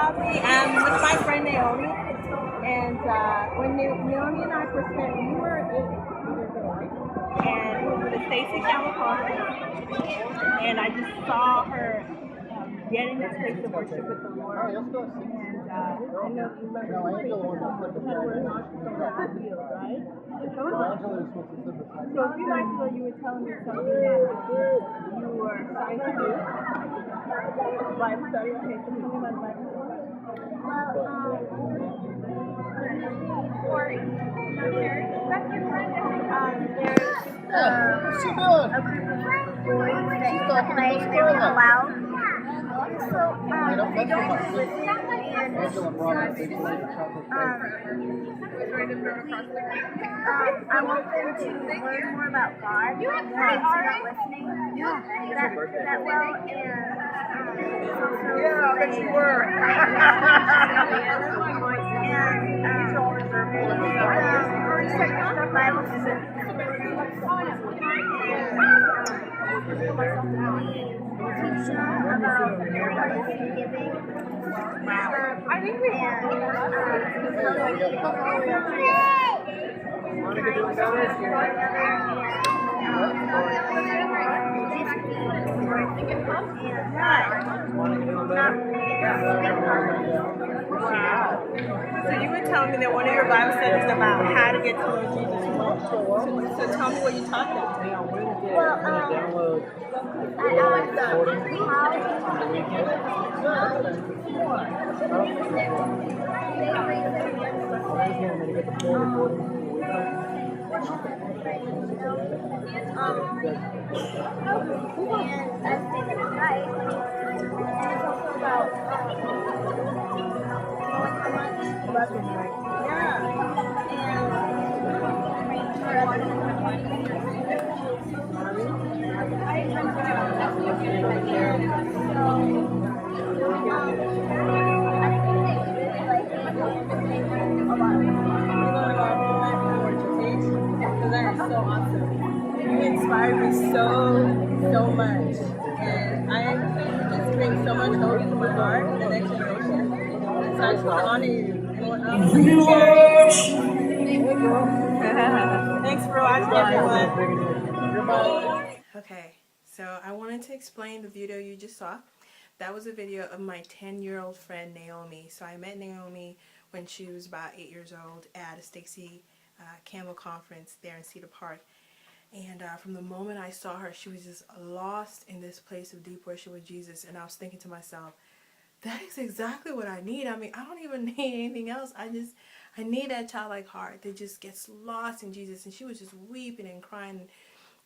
probably am with my friend Naomi. And when Naomi and I first met, we were 8 years old. And we were the Stacy Camel Conference. And I just saw her get in this place of worship with the Lord. And I don't know if you remember the where God healed, right? So a few nights ago, you were telling me something that you were trying to do. Bible study. Okay, so tell me about the Bible study. What's she doing? A group of boys that play and they were loud. So they don't listen and I want them to learn more about God. They're not listening that well and Yeah, I bet you were. I think we Wow. So you were telling me that one of your Bible studies about how to get to know Jesus more. So tell me what you taught them. That is so awesome. You inspire me so much. And I just bring so much hope to my heart for the next generation. So I just want to honor you. Thanks for watching, everyone. Okay, so I wanted to explain the video you just saw. That was a video of my 10-year-old friend Naomi. So I met Naomi when she was about 8 years old at a Stacy Camel Conference there in Cedar Park. And from the moment I saw her, she was just lost in this place of deep worship with Jesus. And I was thinking to myself, that is exactly what I need. I mean, I don't even need anything else. I need that childlike heart that just gets lost in Jesus. And she was just weeping and crying.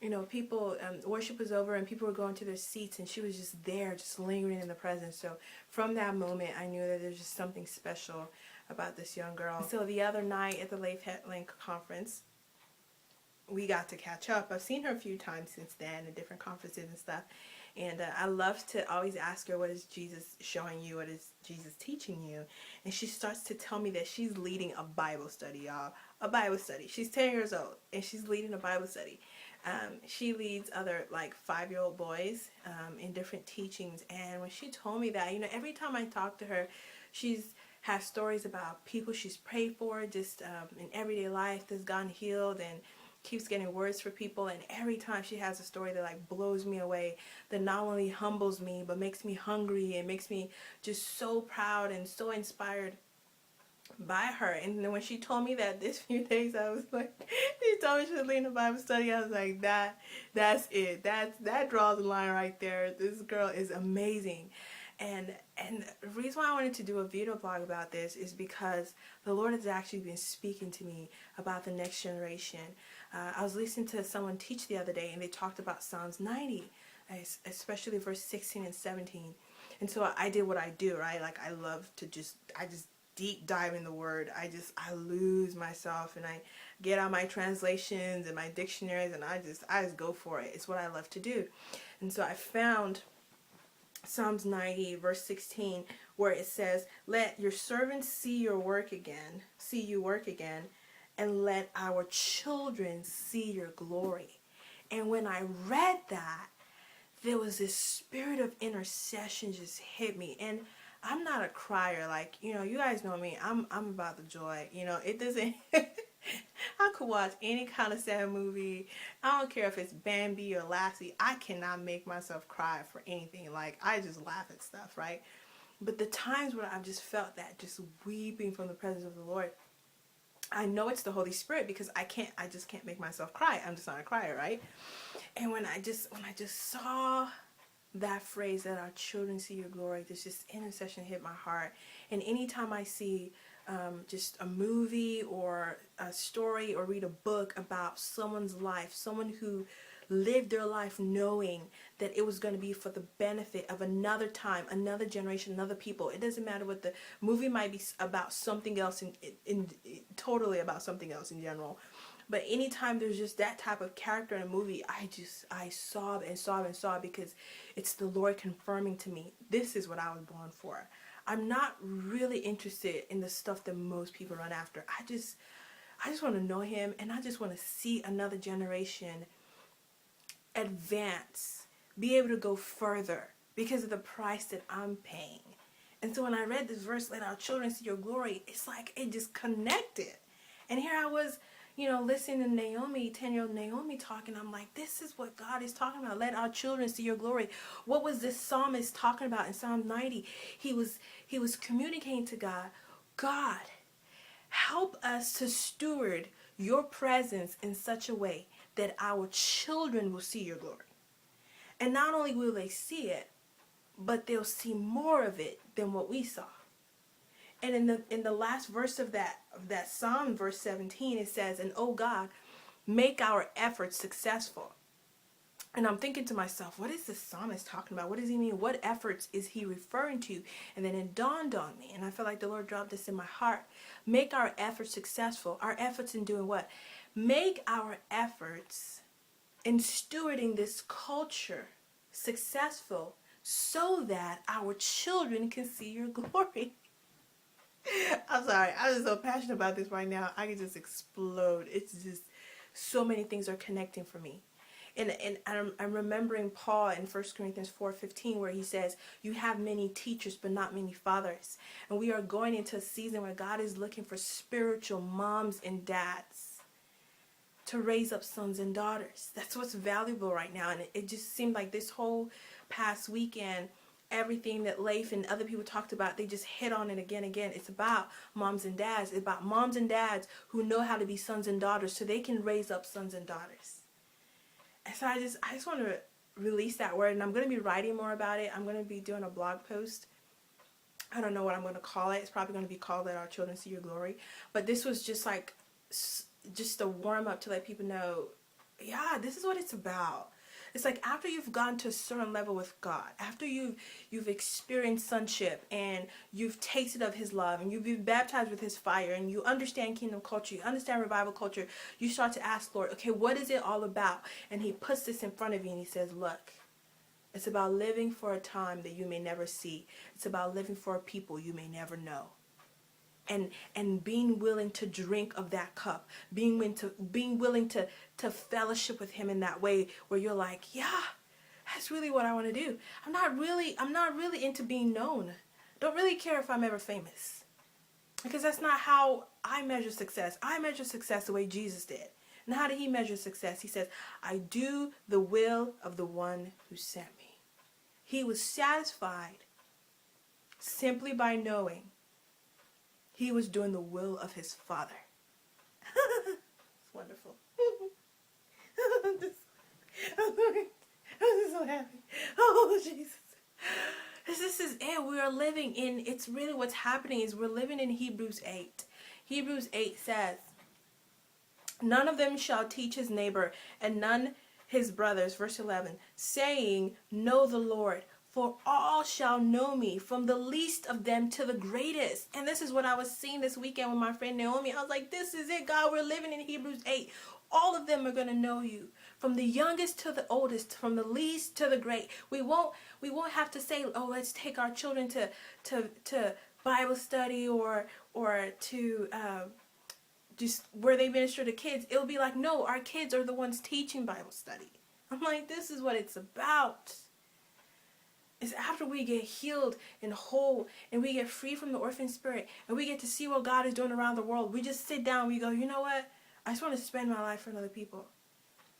You know, people, worship was over and people were going to their seats and she was just there, just lingering in the presence. So from that moment, I knew that there's just something special about this young girl. So the other night at the Life Link conference, we got to catch up. I've seen her a few times since then at different conferences and stuff. And I love to always ask her, what is Jesus showing you? What is Jesus teaching you? And she starts to tell me that she's leading a Bible study, y'all. A Bible study. She's 10 years old and she's leading a Bible study. She leads other like 5-year-old boys in different teachings. And when she told me that, you know, every time I talk to her, she's has stories about people she's prayed for just in everyday life that's gotten healed and keeps getting words for people. And every time she has a story that like blows me away, that not only humbles me but makes me hungry and makes me just so proud and so inspired by her. And then when she told me that this few days, I was like, she told me she was leading a Bible study, I was like, that's it. That draws the line right there. This girl is amazing. And the reason why I wanted to do a video blog about this is because the Lord has actually been speaking to me about the next generation. I was listening to someone teach the other day and they talked about Psalms 90, especially verse 16 and 17. And so I did what I do, right? Like I just deep dive in the word. I lose myself and I get out my translations and my dictionaries and I just go for it. It's what I love to do. And so I found Psalms 90 verse 16 where it says, "Let your servants see you work again, and let our children see your glory." And when I read that, there was this spirit of intercession just hit me. And I'm not a crier. Like, you guys know me. I'm about the joy. It doesn't. I could watch any kind of sad movie. I don't care if it's Bambi or Lassie. I cannot make myself cry for anything. Like, I just laugh at stuff, right? But the times where I've just felt that, just weeping from the presence of the Lord, I know it's the Holy Spirit, because I just can't make myself cry. I'm just not a crier, right? And when I just saw that phrase, that our children see your glory, this just intercession hit my heart. And anytime I see just a movie or a story or read a book about someone's life, someone who lived their life knowing that it was going to be for the benefit of another time, another generation, another people. It doesn't matter what the movie might be about, something else in totally about something else in general. But anytime there's just that type of character in a movie, I sob and sob and sob, because it's the Lord confirming to me, this is what I was born for. I'm not really interested in the stuff that most people run after. I just want to know Him, and I just want to see another generation advance, be able to go further because of the price that I'm paying. And so when I read this verse, let our children see your glory, it's like it just connected. And here I was, listening to Naomi, 10-year-old Naomi talking. I'm like, this is what God is talking about. Let our children see your glory. What was this psalmist talking about in Psalm 90? He was communicating to God, God, help us to steward your presence in such a way that our children will see your glory. And not only will they see it, but they'll see more of it than what we saw. And in the last verse of that Psalm, verse 17, it says, and oh God, make our efforts successful. And I'm thinking to myself, what is the psalmist talking about? What does he mean? What efforts is he referring to? And then it dawned on me, and I feel like the Lord dropped this in my heart. Make our efforts successful. Our efforts in doing what? Make our efforts in stewarding this culture successful, so that our children can see your glory. I'm sorry, I'm just so passionate about this right now. I can just explode. It's just so many things are connecting for me. And I'm remembering Paul in 1 Corinthians 4:15, where he says, you have many teachers but not many fathers. And we are going into a season where God is looking for spiritual moms and dads to raise up sons and daughters. That's what's valuable right now. And it just seemed like this whole past weekend, everything that Leif and other people talked about, they just hit on it again. It's about moms and dads. It's about moms and dads who know how to be sons and daughters, so they can raise up sons and daughters. And so I just want to release that word, and I'm going to be writing more about it. I'm going to be doing a blog post. I don't know what I'm going to call it. It's probably going to be called Let Our Children See Your Glory. But this was just like, just a warm up to let people know, yeah, this is what it's about. It's like after you've gone to a certain level with God, after you've experienced sonship and you've tasted of His love and you've been baptized with His fire and you understand kingdom culture, you understand revival culture, you start to ask, Lord, okay, what is it all about? And He puts this in front of you and He says, look, it's about living for a time that you may never see. It's about living for a people you may never know. And being willing to drink of that cup, being willing to fellowship with Him in that way where you're like, yeah, that's really what I want to do. I'm not really into being known. Don't really care if I'm ever famous, because that's not how I measure success. I measure success the way Jesus did. And how did He measure success? He says, I do the will of the one who sent me. He was satisfied simply by knowing He was doing the will of His Father. It's wonderful. I'm just so happy. Oh, Jesus. This is it. We are living in, it's really what's happening is we're living in Hebrews 8. Hebrews 8 says, none of them shall teach his neighbor and none his brothers, verse 11, saying, know the Lord. For all shall know me, from the least of them to the greatest. And this is what I was seeing this weekend with my friend Naomi. I was like, this is it, God. We're living in Hebrews 8. All of them are going to know you. From the youngest to the oldest, from the least to the great. We won't have to say, oh, let's take our children to Bible study or to just where they minister to kids. It'll be like, no, our kids are the ones teaching Bible study. I'm like, this is what it's about. It's after we get healed and whole and we get free from the orphan spirit and we get to see what God is doing around the world. We just sit down, we go, you know what? I just want to spend my life for other people.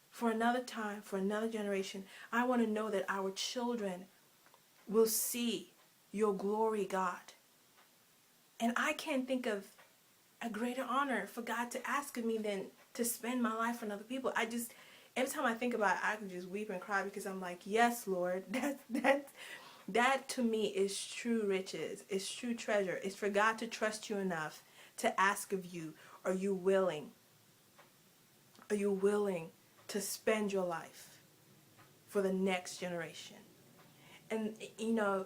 For another time, for another generation. I want to know that our children will see your glory, God. And I can't think of a greater honor for God to ask of me than to spend my life for other people. Every time I think about it, I can just weep and cry because I'm like, yes, Lord, that to me is true riches. It's true treasure. It's for God to trust you enough to ask of you, are you willing? Are you willing to spend your life for the next generation? And, you know,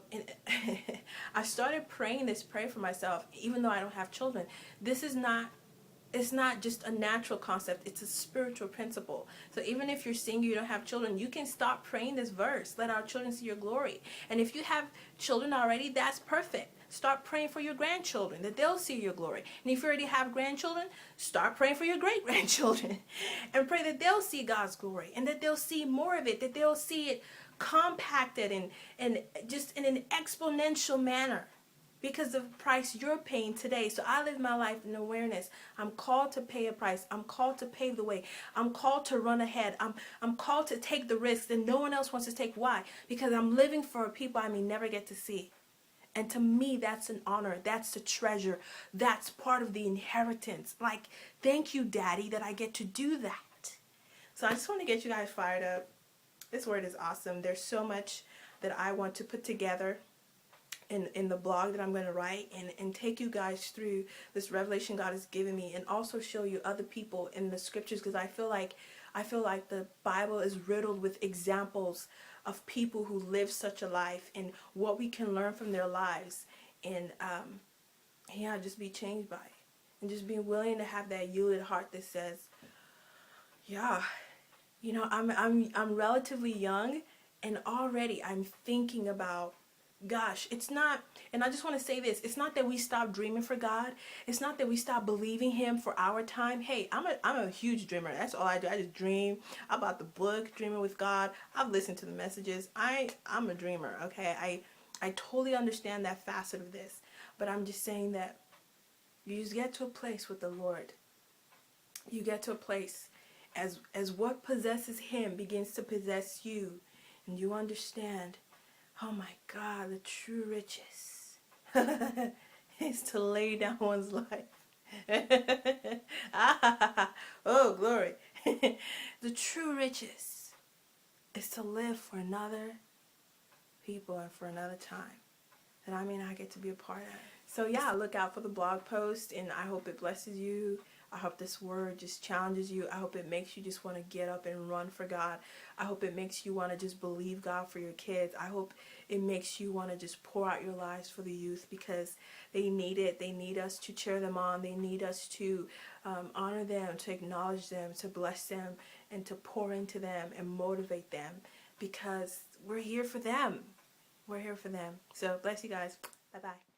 I started praying this prayer for myself, even though I don't have children. It's not just a natural concept, it's a spiritual principle. So even if you're single, you don't have children, you can stop praying this verse, let our children see your glory. And if you have children already, that's perfect. Start praying for your grandchildren, that they'll see your glory. And if you already have grandchildren, start praying for your great-grandchildren. And pray that they'll see God's glory, and that they'll see more of it, that they'll see it compacted and just in an exponential manner. Because of the price you're paying today. So I live my life in awareness. I'm called to pay a price. I'm called to pave the way. I'm called to run ahead. I'm called to take the risks that no one else wants to take. Why? Because I'm living for people I may never get to see. And to me, that's an honor. That's the treasure. That's part of the inheritance. Like, thank you, Daddy, that I get to do that. So I just want to get you guys fired up. This word is awesome. There's so much that I want to put together in the blog that I'm going to write and take you guys through this revelation God has given me, and also show you other people in the scriptures, because I feel like the Bible is riddled with examples of people who live such a life and what we can learn from their lives, and yeah, just be changed by it, and just be willing to have that yielded heart that says, yeah, you know, I'm relatively young, and already I'm thinking about, gosh, it's not, and I just want to say this, it's not that we stop dreaming for God. It's not that we stop believing Him for our time. Hey, I'm a huge dreamer. That's all I do. I just dream about the book, Dreaming with God. I've listened to the messages. I'm a dreamer, okay? I totally understand that facet of this. But I'm just saying that you just get to a place with the Lord. You get to a place as what possesses Him begins to possess you. And you understand, oh my God, the true riches is to lay down one's life. Oh, glory. The true riches is to live for another people and for another time that I may not get to be a part of. So yeah, look out for the blog post, and I hope it blesses you. I hope this word just challenges you. I hope it makes you just want to get up and run for God. I hope it makes you want to just believe God for your kids. I hope it makes you want to just pour out your lives for the youth, because they need it. They need us to cheer them on. They need us to honor them, to acknowledge them, to bless them, and to pour into them and motivate them, because we're here for them. We're here for them. So bless you guys. Bye-bye.